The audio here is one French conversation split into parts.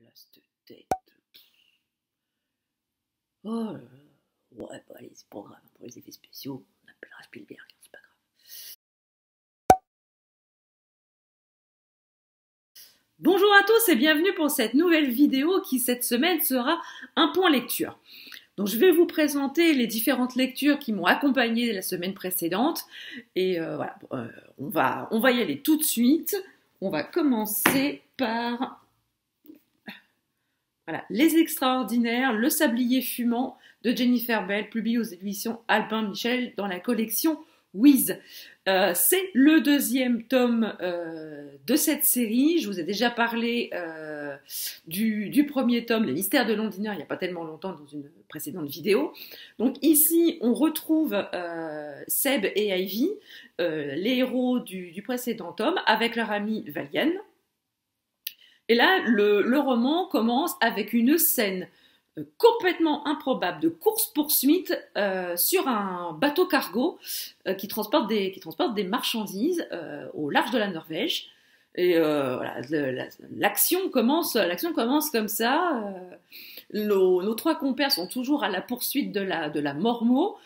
là, cette tête. Oh là là. Ouais, bah allez, c'est pas grave. Pour les effets spéciaux, on appellera Spielberg, c'est pas grave. Bonjour à tous et bienvenue pour cette nouvelle vidéo qui cette semaine sera un point lecture. Donc je vais vous présenter les différentes lectures qui m'ont accompagnée la semaine précédente et voilà, on va y aller tout de suite. On va commencer par voilà, Les Extraordinaires, Le Sablier Fumant de Jennifer Bell, publié aux éditions Albin Michel dans la collection Wiz. C'est le deuxième tome de cette série. Je vous ai déjà parlé du premier tome, Les Mystères de Londres, il n'y a pas tellement longtemps dans une précédente vidéo. Donc ici, on retrouve Seb et Ivy, les héros du précédent tome, avec leur ami Valian. Et là, le roman commence avec une scène complètement improbable de course-poursuite sur un bateau cargo qui transporte des marchandises au large de la Norvège. Et voilà, l'action commence comme ça. Nos trois compères sont toujours à la poursuite de la Mormo,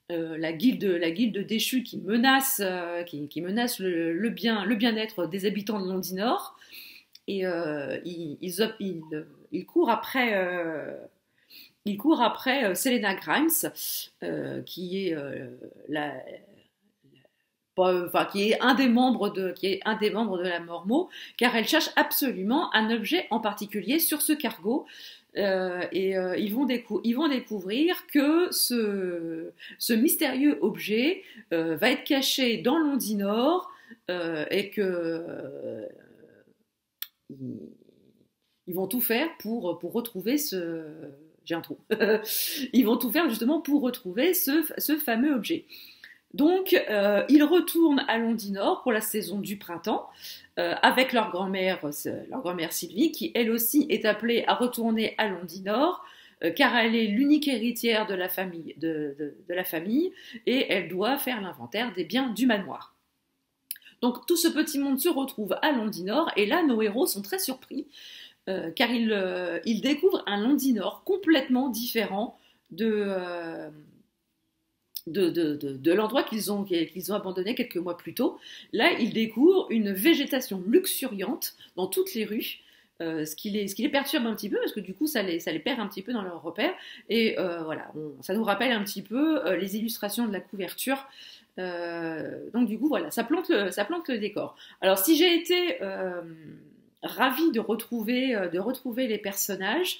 la guilde déchue qui menace le bien-être des habitants de Londres. Et il court après Selena Grimes, qui est qui est un des membres de la Mormo, car elle cherche absolument un objet en particulier sur ce cargo. Ils vont découvrir que ce mystérieux objet va être caché dans Londres et que ils vont tout faire pour retrouver ce... J'ai un trou. Ils vont tout faire justement pour retrouver ce fameux objet. Donc, ils retournent à Londres pour la saison du printemps avec leur grand-mère Sylvie, qui elle aussi est appelée à retourner à Londres car elle est l'unique héritière de la famille, et elle doit faire l'inventaire des biens du manoir. Donc tout ce petit monde se retrouve à Londres et là nos héros sont très surpris car ils découvrent un Londres complètement différent de l'endroit qu'ils ont abandonné quelques mois plus tôt. Là, ils découvrent une végétation luxuriante dans toutes les rues, ce qui les perturbe un petit peu, parce que du coup, ça les perd un petit peu dans leurs repères. Et voilà, ça nous rappelle un petit peu les illustrations de la couverture. Donc du coup, voilà, ça plante le décor. Alors, si j'ai été ravie de retrouver les personnages,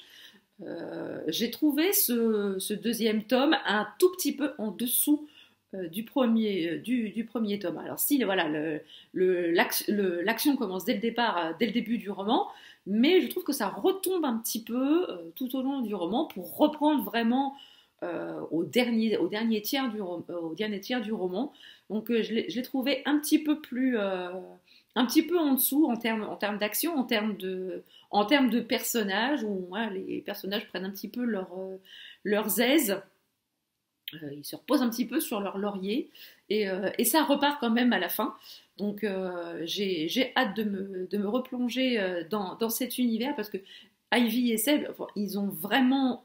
j'ai trouvé ce deuxième tome un tout petit peu en dessous du premier tome. Alors si voilà, l'action commence dès le début du roman, mais je trouve que ça retombe un petit peu tout au long du roman pour reprendre vraiment au dernier tiers du roman. Donc je l'ai trouvé un petit peu plus un petit peu en dessous en termes d'action, en termes de personnages, où ouais, les personnages prennent un petit peu leurs aises, ils se reposent un petit peu sur leur laurier, et ça repart quand même à la fin. Donc j'ai hâte de me replonger dans cet univers, parce que Ivy et Seb, enfin, ils ont vraiment...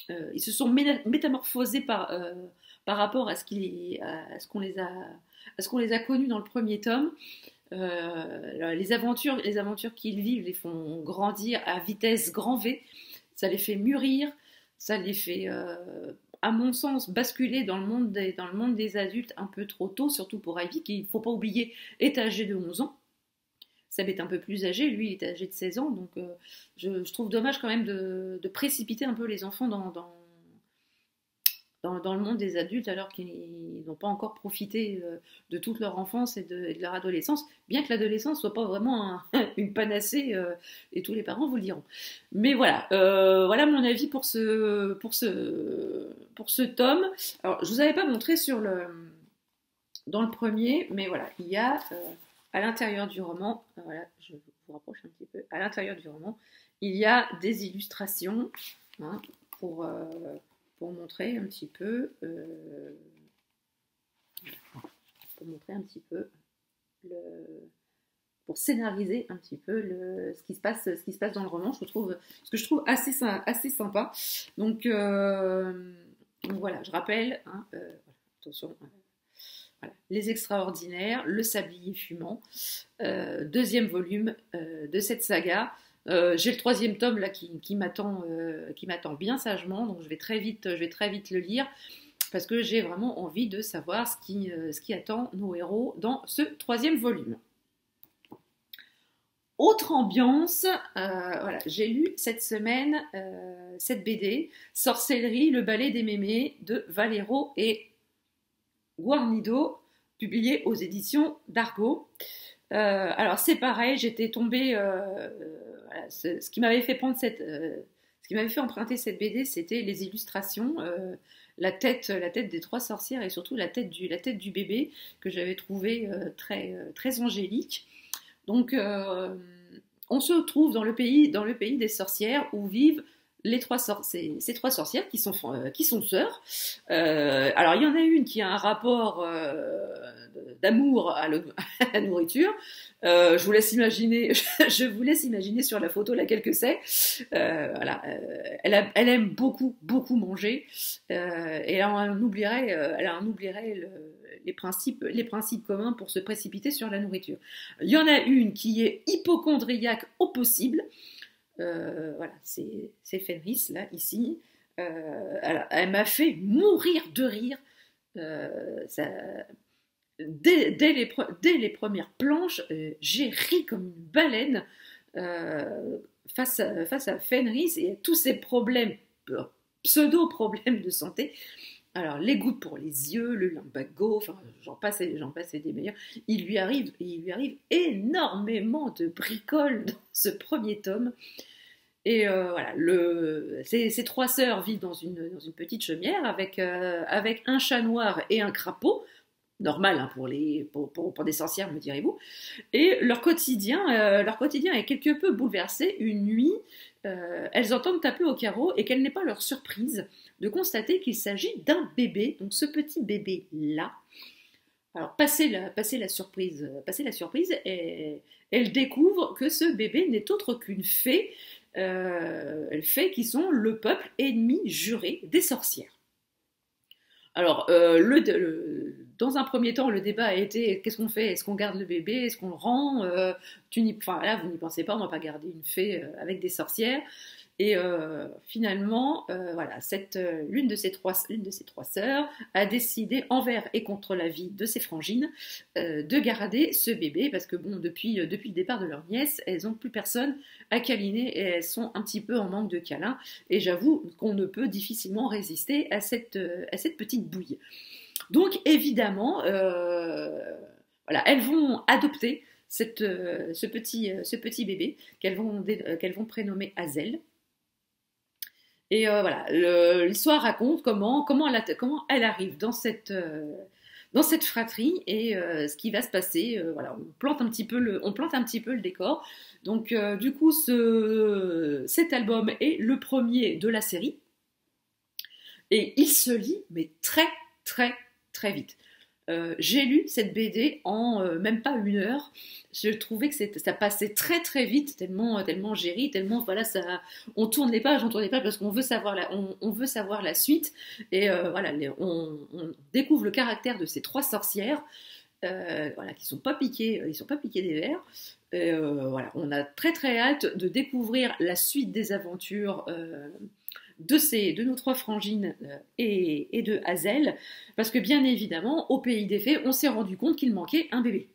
ils se sont métamorphosés par rapport à ce qu'on les a connus dans le premier tome. Les aventures qu'ils vivent les font grandir à vitesse grand V. Ça les fait mûrir, ça les fait, à mon sens, basculer dans le monde des adultes un peu trop tôt, surtout pour Ivy, qui, il ne faut pas oublier, est âgé de 11 ans. Seb est un peu plus âgé, lui il est âgé de 16 ans, donc je trouve dommage quand même de précipiter un peu les enfants dans le monde des adultes, alors qu'ils n'ont pas encore profité de toute leur enfance et de leur adolescence, bien que l'adolescence soit pas vraiment une panacée, et tous les parents vous le diront. Mais voilà, voilà mon avis pour ce tome. Alors, je vous avais pas montré dans le premier, mais voilà, il y a à l'intérieur du roman, voilà, je vous rapproche un petit peu, à l'intérieur du roman, il y a des illustrations, hein, pour montrer un petit peu pour scénariser un petit peu ce qui se passe dans le roman, ce que je trouve assez sympa. Donc, voilà, je rappelle, hein, attention, voilà, Les Extraordinaires, Le Sablier Fumant, deuxième volume de cette saga. J'ai le troisième tome là qui m'attend bien sagement, donc je vais très vite le lire parce que j'ai vraiment envie de savoir ce qui attend nos héros dans ce troisième volume. Autre ambiance, voilà, j'ai lu cette semaine cette BD, Sorcellerie, le ballet des mémés de Valero et Guarnido, publiée aux éditions d'Argo. Alors c'est pareil, j'étais tombée, voilà, ce qui m'avait fait emprunter cette BD, c'était les illustrations, la tête des trois sorcières et surtout la tête du bébé que j'avais trouvé très angélique. Donc, on se trouve dans le pays des sorcières où vivent ces trois sorcières qui sont sœurs. Alors, il y en a une qui a un rapport d'amour à la nourriture. Je vous laisse imaginer sur la photo laquelle que c'est. Voilà, elle aime beaucoup manger. Et elle en oublierait les principes communs pour se précipiter sur la nourriture. Il y en a une qui est hypocondriaque au possible. Voilà, c'est Fenris, là, ici. Elle m'a fait mourir de rire. Dès les premières planches, j'ai ri comme une baleine face à Fenris et à tous ces problèmes, pseudo-problèmes de santé. Alors, les gouttes pour les yeux, le lumbago, enfin, j'en passe et des meilleurs. Il lui arrive énormément de bricoles dans ce premier tome. Et voilà, ces trois sœurs vivent dans une petite chaumière avec un chat noir et un crapaud. Normal hein, pour des sorcières, me direz-vous. Et leur quotidien est quelque peu bouleversé. Une nuit, elles entendent taper au carreau et quelle n'est pas leur surprise de constater qu'il s'agit d'un bébé. Donc ce petit bébé-là. Alors, passé la surprise, elle découvre que ce bébé n'est autre qu'une fée, fée qui sont le peuple ennemi juré des sorcières. Alors, dans un premier temps, le débat a été qu'est-ce qu'on fait? Est-ce qu'on garde le bébé? Est-ce qu'on le rend? Là, vous n'y pensez pas, on ne va pas garder une fée avec des sorcières. Et finalement, voilà, l'une de ces trois sœurs a décidé, envers et contre l'avis de ses frangines, de garder ce bébé parce que bon, depuis le départ de leur nièce, elles n'ont plus personne à câliner et elles sont un petit peu en manque de câlins. Et j'avoue qu'on ne peut difficilement résister à cette petite bouille. Donc évidemment, voilà, elles vont adopter ce petit bébé qu'elles vont prénommer Hazel. Et voilà, l'histoire raconte comment elle arrive dans cette fratrie et ce qui va se passer. Voilà, on plante un petit peu le décor. Donc du coup, cet album est le premier de la série et il se lit mais très très très vite. J'ai lu cette BD en même pas 1 heure. Je trouvais que ça passait très très vite, tellement j'ai ri, tellement voilà, on tourne les pages parce qu'on veut savoir la suite. Et voilà, on découvre le caractère de ces trois sorcières, voilà, qui sont pas piquées des vers. Voilà, on a très très hâte de découvrir la suite des aventures. De nos trois frangines et de Hazel, parce que bien évidemment, au pays des fées, on s'est rendu compte qu'il manquait un bébé.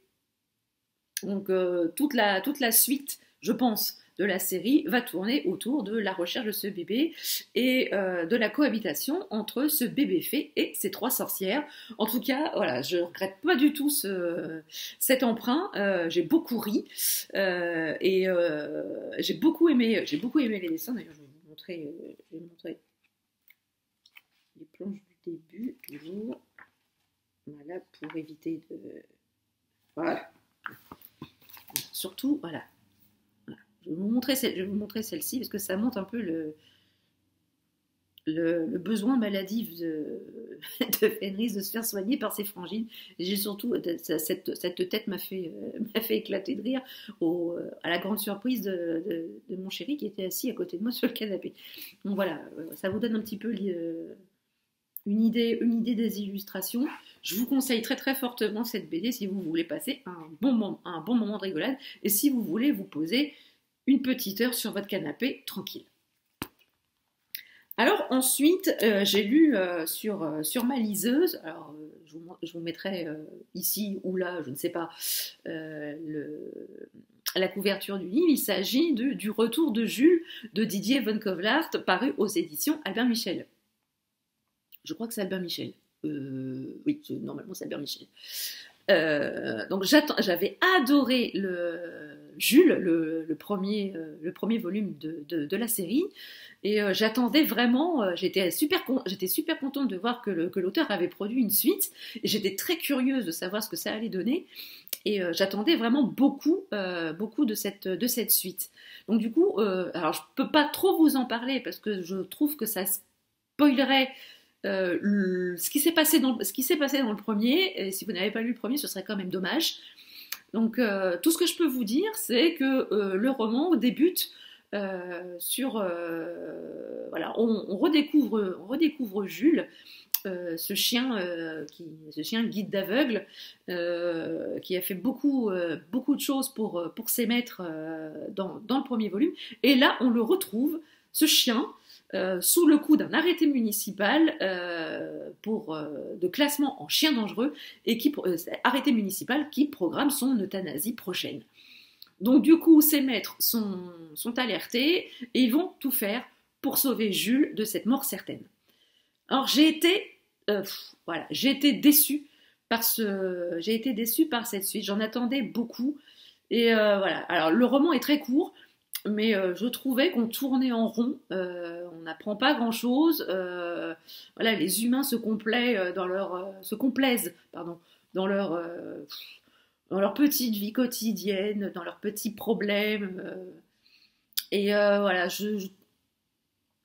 Donc toute la suite, je pense, de la série va tourner autour de la recherche de ce bébé et de la cohabitation entre ce bébé fée et ces trois sorcières. En tout cas, voilà, je regrette pas du tout cet emprunt. J'ai beaucoup ri et j'ai beaucoup aimé les dessins. D'ailleurs, je vais vous montrer les planches du début, toujours. Voilà, pour éviter de... Voilà. Surtout, voilà. Je vais vous montrer celle-ci, parce que ça montre un peu le besoin maladif de Fenris de se faire soigner par ses frangines. Et j'ai surtout, cette tête m'a fait éclater de rire à la grande surprise de mon chéri qui était assis à côté de moi sur le canapé. Donc voilà, ça vous donne un petit peu une idée des illustrations. Je vous conseille très très fortement cette BD si vous voulez passer un bon moment de rigolade et si vous voulez vous poser une petite heure sur votre canapé tranquille. Alors ensuite, j'ai lu sur ma liseuse, alors je vous mettrai ici ou là, je ne sais pas, la couverture du livre. Il s'agit du Retour de Jules de Didier Von Kovlart, paru aux éditions Albin Michel. Je crois que c'est Albin Michel. Oui, normalement c'est Albin Michel. Donc j'avais adoré Jules, le premier volume de la série, et j'attendais vraiment, j'étais super contente de voir que l'auteur avait produit une suite, et j'étais très curieuse de savoir ce que ça allait donner, et j'attendais vraiment beaucoup de cette suite. Donc du coup, alors je peux pas trop vous en parler parce que je trouve que ça spoilerait ce qui s'est passé dans le premier, et si vous n'avez pas lu le premier, ce serait quand même dommage. Donc tout ce que je peux vous dire, c'est que le roman débute sur voilà, on redécouvre Jules, ce chien guide d'aveugle qui a fait beaucoup de choses pour s'émettre dans le premier volume, et là on le retrouve, ce chien, sous le coup d'un arrêté municipal de classement en chien dangereux, et arrêté municipal qui programme son euthanasie prochaine. Donc du coup, ces maîtres sont alertés et ils vont tout faire pour sauver Jules de cette mort certaine. Alors j'ai été déçue par cette suite. J'en attendais beaucoup, et voilà. Alors le roman est très court, mais je trouvais qu'on tournait en rond, on n'apprend pas grand-chose. Voilà, les humains se complaisent dans leur petite vie quotidienne, dans leurs petits problèmes. Et voilà,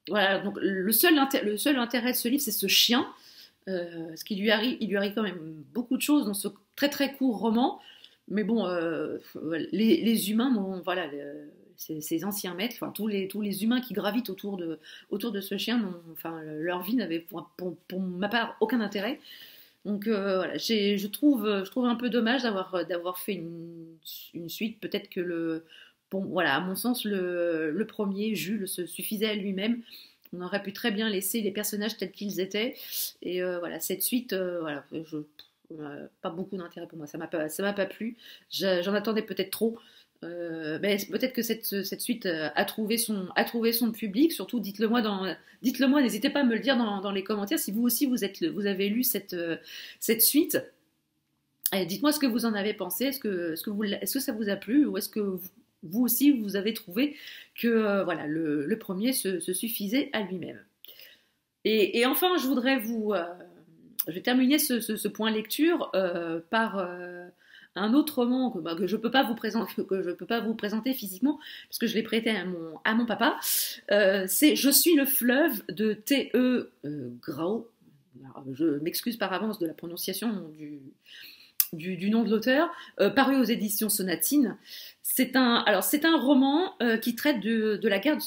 voilà, donc le seul intérêt de ce livre, c'est ce chien, parce qu'il lui arrive quand même beaucoup de choses dans ce très très court roman. Mais bon, les humains, voilà. Ces anciens maîtres, enfin tous les humains qui gravitent autour de ce chien, leur vie n'avait pour ma part aucun intérêt. Donc voilà, je trouve un peu dommage d'avoir fait une suite. Peut-être que voilà, à mon sens, le premier, Jules, se suffisait à lui-même. On aurait pu très bien laisser les personnages tels qu'ils étaient. Et voilà, cette suite, voilà, pas beaucoup d'intérêt pour moi. Ça m'a pas plu. J'en attendais peut-être trop. Mais peut-être que cette suite a trouvé son public. Surtout, dites-le moi, n'hésitez pas à me le dire dans les commentaires si vous aussi vous avez lu cette suite. Et dites-moi ce que vous en avez pensé. Est-ce que ça vous a plu, ou est-ce que vous aussi vous avez trouvé que voilà, le premier se suffisait à lui-même. Et enfin, je vais terminer ce point lecture par un autre roman que je peux pas vous présenter physiquement parce que je l'ai prêté à mon papa. C'est Je suis le fleuve de T.E. Grau. Alors, je m'excuse par avance de la prononciation du nom de l'auteur, paru aux éditions Sonatine. C'est un roman qui traite de la guerre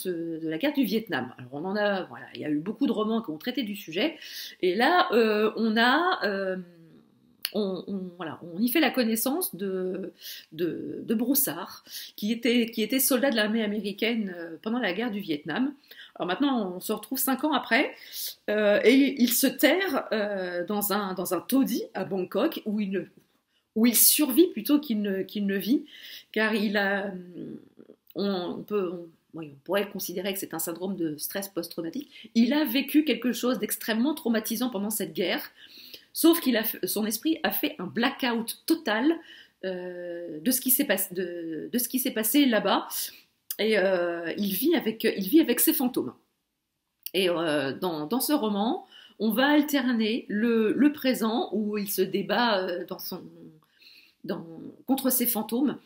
du Vietnam. Alors voilà, il y a eu beaucoup de romans qui ont traité du sujet, et là on y fait la connaissance de Broussard, qui était soldat de l'armée américaine pendant la guerre du Vietnam. Alors maintenant, on se retrouve 5 ans après, et il se terre dans un taudis à Bangkok, où il survit plutôt qu'il ne vit, car on pourrait considérer que c'est un syndrome de stress post-traumatique. Il a vécu quelque chose d'extrêmement traumatisant pendant cette guerre, sauf son esprit a fait un blackout total de ce qui s'est passé là-bas, et il vit avec ses fantômes. Et dans ce roman, on va alterner le présent, où il se débat contre ses fantômes,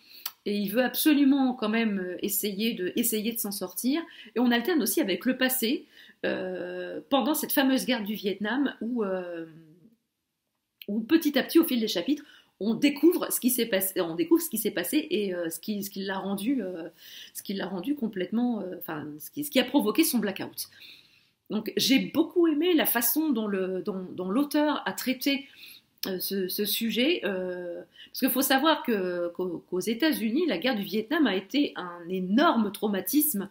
et il veut absolument quand même essayer de s'en sortir. Et on alterne aussi avec le passé, pendant cette fameuse guerre du Vietnam, où petit à petit, au fil des chapitres, on découvre ce qui s'est passé et ce qui l'a rendu complètement, enfin, ce qui a provoqué son blackout. Donc j'ai beaucoup aimé la façon dont l'auteur a traité ce sujet, parce qu'il faut savoir qu'aux États-Unis, la guerre du Vietnam a été un énorme traumatisme,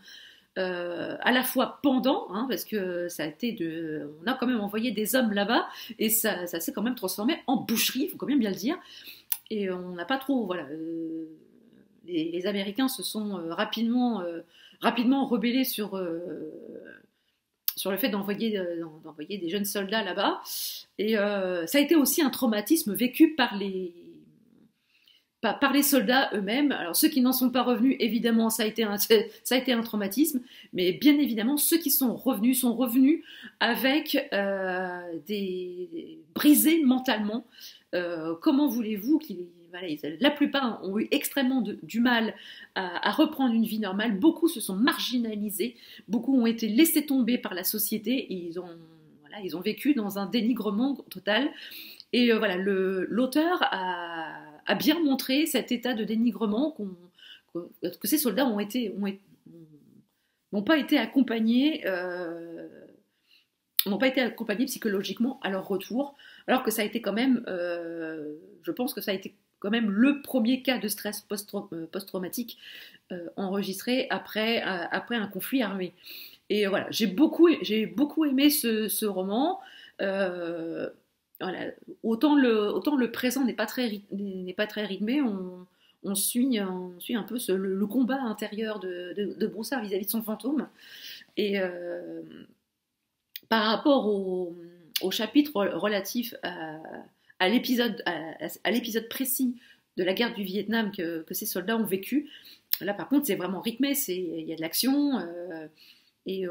à la fois pendant, hein, parce que on a quand même envoyé des hommes là-bas, et ça s'est quand même transformé en boucherie, il faut quand même bien le dire, et on n'a pas trop, voilà, les Américains se sont rapidement rebellés sur le fait d'envoyer des jeunes soldats là-bas. Et ça a été aussi un traumatisme vécu par les soldats eux-mêmes. Alors ceux qui n'en sont pas revenus, évidemment, ça a été un traumatisme, mais bien évidemment, ceux qui sont revenus avec des brisés mentalement. Comment voulez-vous la plupart ont eu extrêmement du mal à reprendre une vie normale. Beaucoup se sont marginalisés, beaucoup ont été laissés tomber par la société, et ils ont vécu dans un dénigrement total. Et voilà, l'auteur a bien montré cet état de dénigrement que ces soldats n'ont pas été accompagnés, psychologiquement à leur retour, alors que ça a été quand même, je pense que ça a été quand même le premier cas de stress post-traumatique enregistré après un conflit armé. Et voilà, j'ai beaucoup aimé ce roman. Voilà, autant le présent n'est pas très rythmé, on suit un peu le combat intérieur de Broussard vis-à-vis de son fantôme. Et par rapport au chapitre relatif à l'épisode précis de la guerre du Vietnam que ces soldats ont vécu, là par contre c'est vraiment rythmé, il y a de l'action, et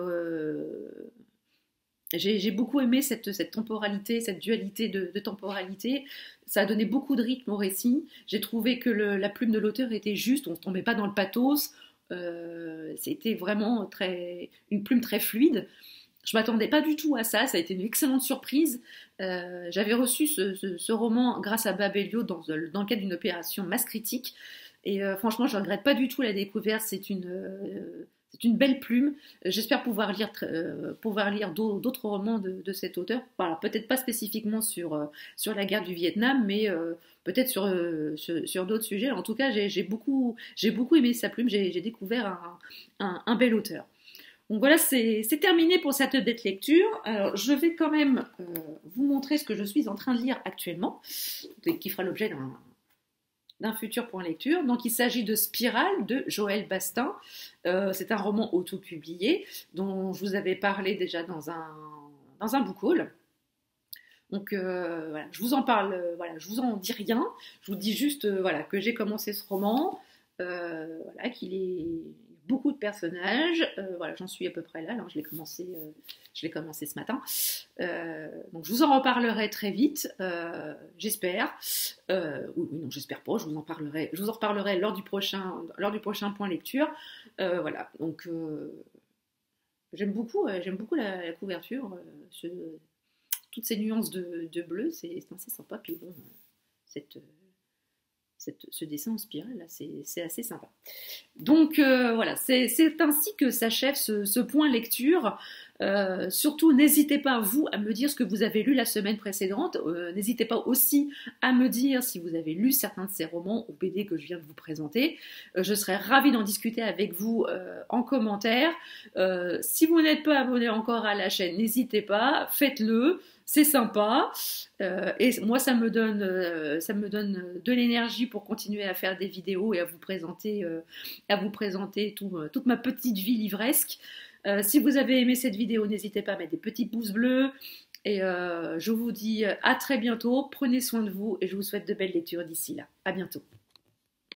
j'ai beaucoup aimé cette temporalité, cette dualité de temporalité. Ça a donné beaucoup de rythme au récit. J'ai trouvé que la plume de l'auteur était juste, on ne tombait pas dans le pathos, c'était vraiment une plume très fluide. Je ne m'attendais pas du tout à ça, ça a été une excellente surprise. J'avais reçu ce roman grâce à Babelio dans le cadre d'une opération Masse Critique, et franchement je ne regrette pas du tout la découverte. C'est une belle plume. J'espère pouvoir lire d'autres romans de cet auteur. Alors, peut-être pas spécifiquement sur la guerre du Vietnam, mais peut-être sur d'autres sujets. En tout cas, j'ai beaucoup aimé sa plume. J'ai découvert un bel auteur. Donc voilà, c'est terminé pour cette bête lecture. Alors, je vais quand même vous montrer ce que je suis en train de lire actuellement, qui fera l'objet d'un futur point lecture. Donc il s'agit de Spirale de Joël Bastin. C'est un roman auto-publié dont je vous avais parlé déjà dans un book haul. Donc voilà, je vous en parle, voilà, je vous en dis rien. Je vous dis juste voilà, que j'ai commencé ce roman, voilà, qu'il est beaucoup de personnages. Voilà, j'en suis à peu près là. Alors, je l'ai commencé ce matin. Donc je vous en reparlerai très vite, j'espère. Oui, non, j'espère pas. Je vous en reparlerai lors du prochain point lecture. Voilà. Donc j'aime beaucoup la couverture. Toutes ces nuances de bleu, c'est assez sympa. Puis bon, ce dessin en spirale, là, c'est assez sympa. Donc voilà, c'est ainsi que s'achève ce point lecture. Surtout, n'hésitez pas, vous, à me dire ce que vous avez lu la semaine précédente. N'hésitez pas aussi à me dire si vous avez lu certains de ces romans ou BD que je viens de vous présenter. Je serais ravie d'en discuter avec vous en commentaire. Si vous n'êtes pas abonné encore à la chaîne, n'hésitez pas, faites-le. C'est sympa, et moi ça me donne de l'énergie pour continuer à faire des vidéos et à vous présenter toute ma petite vie livresque. Si vous avez aimé cette vidéo, n'hésitez pas à mettre des petits pouces bleus, et je vous dis à très bientôt, prenez soin de vous et je vous souhaite de belles lectures d'ici là. À bientôt.